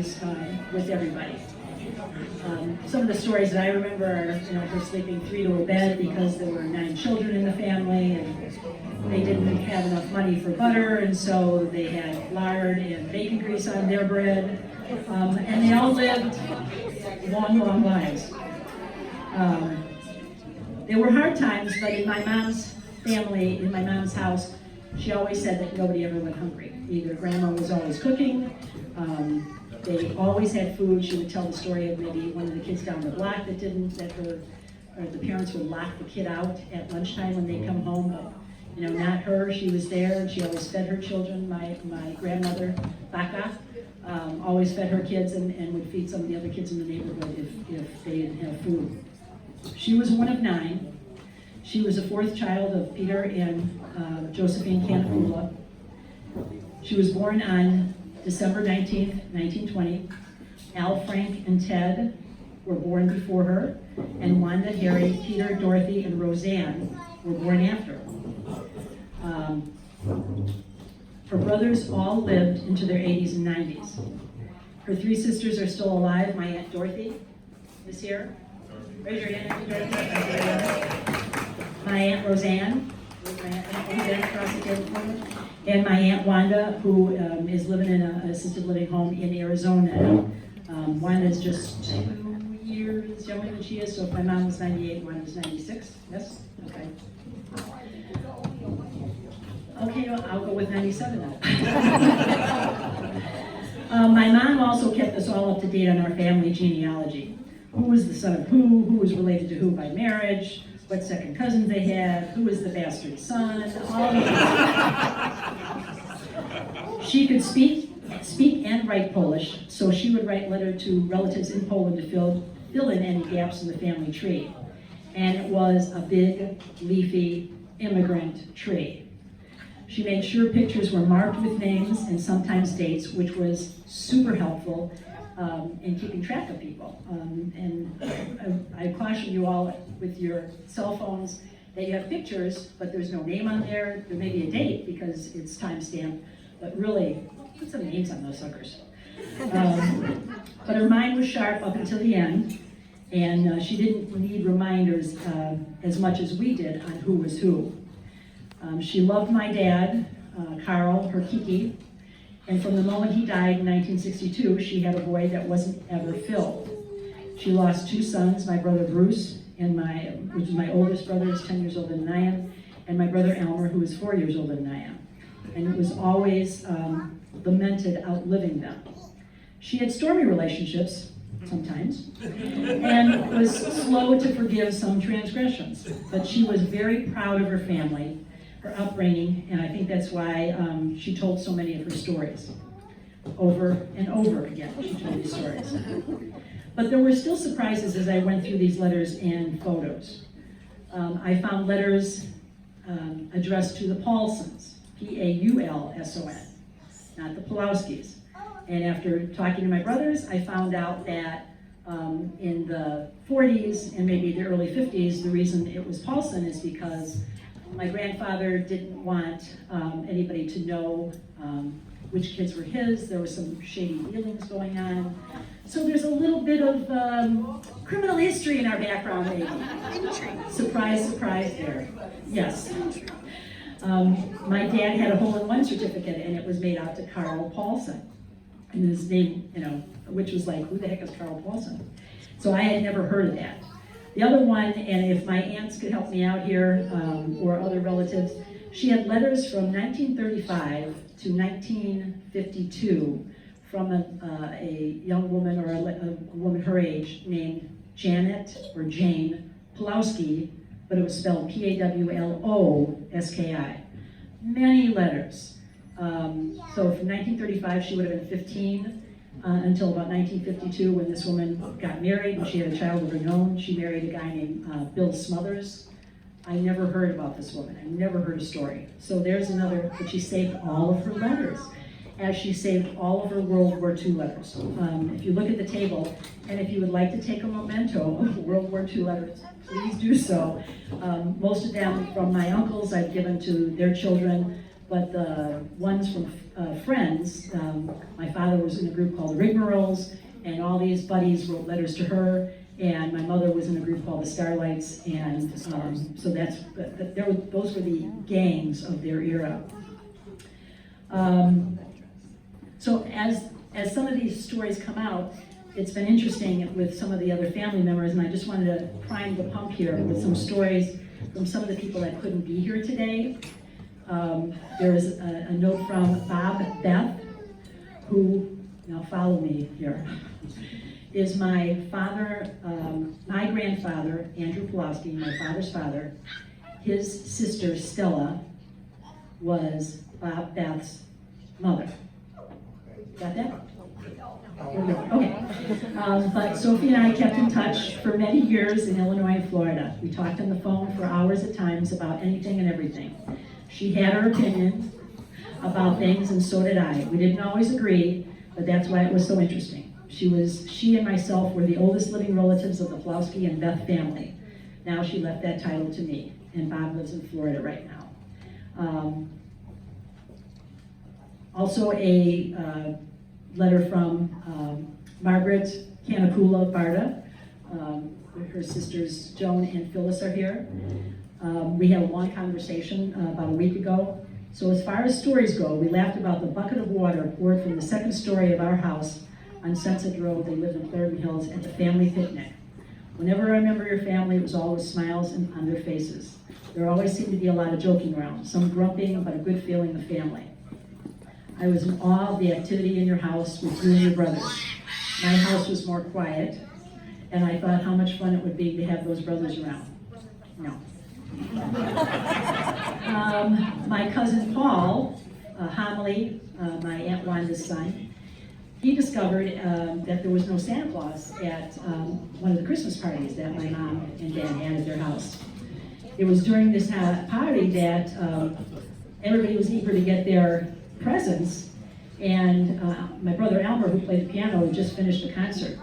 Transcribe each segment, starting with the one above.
stories with everybody. Some of the stories that I remember are, her sleeping 3 to a bed because there were 9 children in the family, and they didn't have enough money for butter, and so they had lard and bacon grease on their bread, and they all lived long, long lives. There were hard times, but in my mom's family, in my mom's house, she always said that nobody ever went hungry. Either grandma was always cooking, they always had food. She would tell the story of maybe one of the kids down the block that the parents would lock the kid out at lunchtime when they come home, but not her. She was there, and she always fed her children. My grandmother, Baka, always fed her kids and would feed some of the other kids in the neighborhood if they didn't have food. She was one of 9. She was the 4th child of Peter and Josephine Canapula. She was born on December 19th, 1920. Al, Frank, and Ted were born before her, and Wanda, Harry, Peter, Dorothy, and Roseanne were born after her. Her brothers all lived into their 80s and 90s. Her 3 sisters are still alive. My Aunt Dorothy is here. Raise your hand, Aunt Dorothy. My Aunt Roseanne, across the table, and my Aunt Wanda, who is living in an assisted living home in Arizona. Wanda's just 2 years younger than she is, so if my mom was 98, Wanda's 96. Yes? Okay. Okay, I'll go with 97 now. My mom also kept us all up to date on our family genealogy. Who was the son of who was related to who by marriage, what second cousins they had, who was the bastard son, all of that. She could speak and write Polish, so she would write letters to relatives in Poland to fill in any gaps in the family tree. And it was a big, leafy, immigrant tree. She made sure pictures were marked with names and sometimes dates, which was super helpful in keeping track of people. And I caution you all with your cell phones that you have pictures, but there's no name on there. There may be a date because it's time-stamped, but really, put some names on those suckers. But her mind was sharp up until the end, and she didn't need reminders as much as we did on who was who. She loved my dad, Carl, her Kiki, and from the moment he died in 1962, she had a void that wasn't ever filled. She lost 2 sons, my brother Bruce, which is my oldest brother, is 10 years older than I am, and my brother Elmer, who is 4 years older than I am. And it was always lamented outliving them. She had stormy relationships, sometimes, and was slow to forgive some transgressions, but she was very proud of her family, her upbringing, and I think that's why she told so many of her stories. Over and over again, she told these stories. But there were still surprises as I went through these letters and photos. I found letters addressed to the Paulsons, Paulson, not the Pulowskis. And after talking to my brothers, I found out that in the 40s and maybe the early 50s, the reason it was Paulson is because my grandfather didn't want anybody to know which kids were his. There was some shady dealings going on. So there's a little bit of criminal history in our background, maybe. Surprise, surprise there. Yes. My dad had a hole-in-one certificate, and it was made out to Carl Paulson. And his name, which was like, who the heck is Carl Paulson? So I had never heard of that. The other one, and if my aunts could help me out here, or other relatives, she had letters from 1935 to 1952 from a young woman or a woman her age named Janet or Jane Pulowski, but it was spelled Pawloski. Many letters. So from 1935, she would have been 15 until about 1952 when this woman got married and she had a child of her own. She married a guy named Bill Smothers. I never heard about this woman. I never heard a story. So there's another, but she saved all of her letters, as she saved all of her World War II letters. If you look at the table, and if you would like to take a memento of World War II letters, please do so. Most of them from my uncles I've given to their children. but the ones from friends, my father was in a group called the Rigmaroles, and all these buddies wrote letters to her, and my mother was in a group called the Starlights, and so those were the gangs of their era. So as some of these stories come out, it's been interesting with some of the other family members, and I just wanted to prime the pump here with some stories from some of the people that couldn't be here today. There is a note from Bob Beth, who, now follow me here, is my father, my grandfather, Andrew Pulaski, my father's father. His sister, Stella, was Bob Beth's mother. Got that? Okay. But Sophie and I kept in touch for many years in Illinois and Florida. We talked on the phone for hours at times about anything and everything. She had her opinion about things, and so did I. We didn't always agree, but that's why it was so interesting. She and myself were the oldest living relatives of the Pulaski and Beth family. Now she left that title to me, and Bob lives in Florida right now. Also a letter from Margaret Canacula Barta. Her sisters Joan and Phyllis are here. We had a long conversation about a week ago. So as far as stories go, we laughed about the bucket of water poured from the second story of our house on Sunset Road. They lived in Clarendon Hills at the family picnic. Whenever I remember your family, it was always smiles on their faces. There always seemed to be a lot of joking around, some grumping, but a good feeling of family. I was in awe of the activity in your house with you and your brothers. My house was more quiet, and I thought how much fun it would be to have those brothers around. No. My cousin Paul, Homily, my Aunt Wanda's son, he discovered that there was no Santa Claus at one of the Christmas parties that my mom and dad had at their house. It was during this party that everybody was eager to get their presents, and my brother Elmer, who played the piano, had just finished the concert.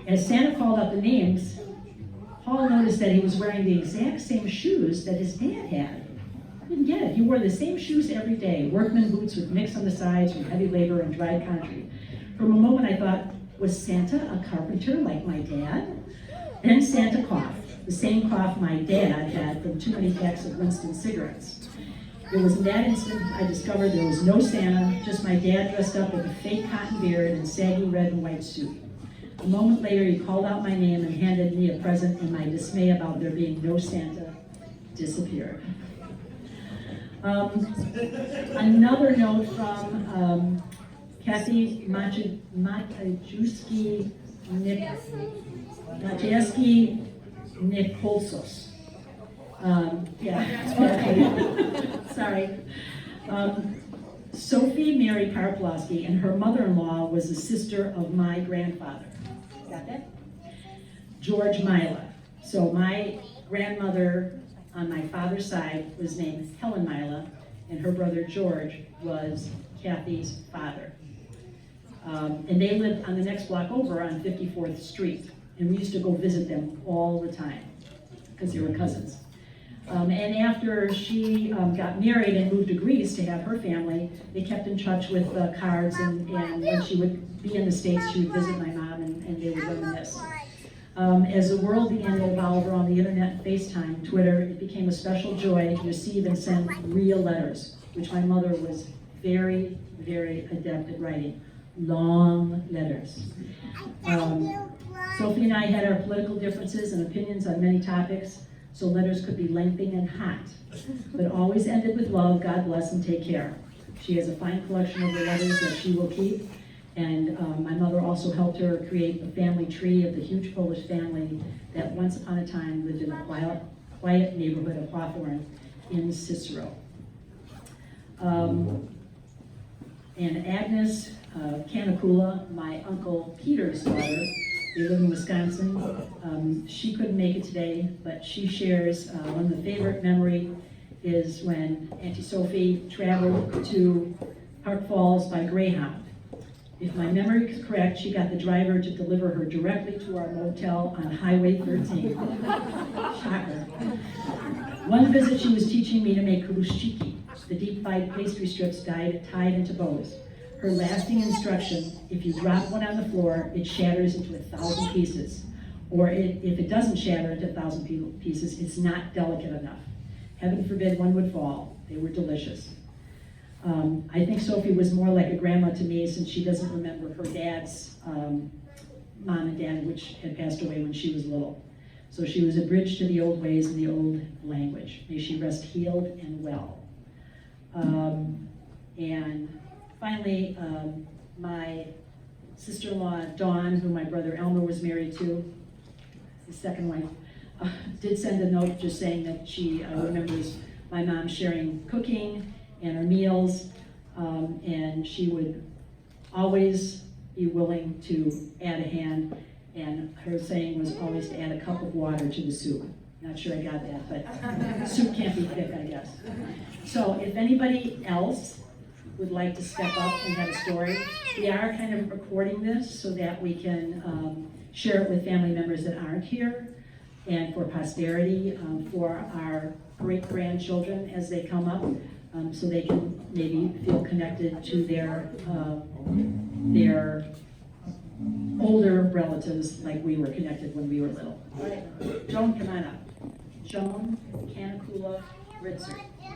As Santa called out the names, Paul noticed that he was wearing the exact same shoes that his dad had. I didn't get it. He wore the same shoes every day, workman boots with nicks on the sides from heavy labor and dried concrete. For a moment I thought, was Santa a carpenter like my dad? Then Santa coughed, the same cough my dad had from too many packs of Winston cigarettes. It was in that instant I discovered there was no Santa, just my dad dressed up with a fake cotton beard and saggy red and white suit. A moment later he called out my name and handed me a present, and my dismay about there being no Santa disappeared. Another note from Kathy Maciejewski Nikolsos. Sorry. Sophie Mary Karplowski, and her mother-in-law was a sister of my grandfather. Got that? George Mila. So my grandmother on my father's side was named Helen Mila, and her brother George was Kathy's father. And they lived on the next block over on 54th Street, and we used to go visit them all the time because they were cousins. And after she got married and moved to Greece to have her family, they kept in touch with cards, and when she would be in the States, she would visit my mom, and they would reminisce. As the world began to evolve around the internet, FaceTime, Twitter, it became a special joy to receive and send real letters, which my mother was very, very adept at writing. Long letters. Sophie and I had our political differences and opinions on many topics, so letters could be lengthy and hot, but always ended with love, God bless, and take care. She has a fine collection of her letters that she will keep, and my mother also helped her create the family tree of the huge Polish family that once upon a time lived in a quiet neighborhood of Hawthorne in Cicero. And Agnes Canacula, my Uncle Peter's daughter, they live in Wisconsin. She couldn't make it today, but she shares one of the favorite memory is when Auntie Sophie traveled to Park Falls by Greyhound. If my memory is correct, she got the driver to deliver her directly to our motel on Highway 13. Shocker. One visit she was teaching me to make karushiki. the deep-fried pastry strips tied into bows. Her lasting instruction: if you drop one on the floor, it shatters into 1,000 pieces. Or if it doesn't shatter into 1,000 pieces, it's not delicate enough. Heaven forbid one would fall. They were delicious. I think Sophie was more like a grandma to me, since she doesn't remember her dad's mom and dad, which had passed away when she was little. So she was a bridge to the old ways and the old language. May she rest healed and well. And finally, my sister-in-law, Dawn, who my brother Elmer was married to, his second wife, did send a note just saying that she remembers my mom sharing cooking and her meals, and she would always be willing to add a hand, and her saying was always to add a cup of water to the soup. Not sure I got that, but soup can't be thick, I guess. So if anybody else would like to step up and have a story, we are kind of recording this so that we can share it with family members that aren't here, and for posterity, for our great-grandchildren as they come up, so they can maybe feel connected to their older relatives like we were connected when we were little. All right, Joan, come on up. Joan Canacula Ritzer.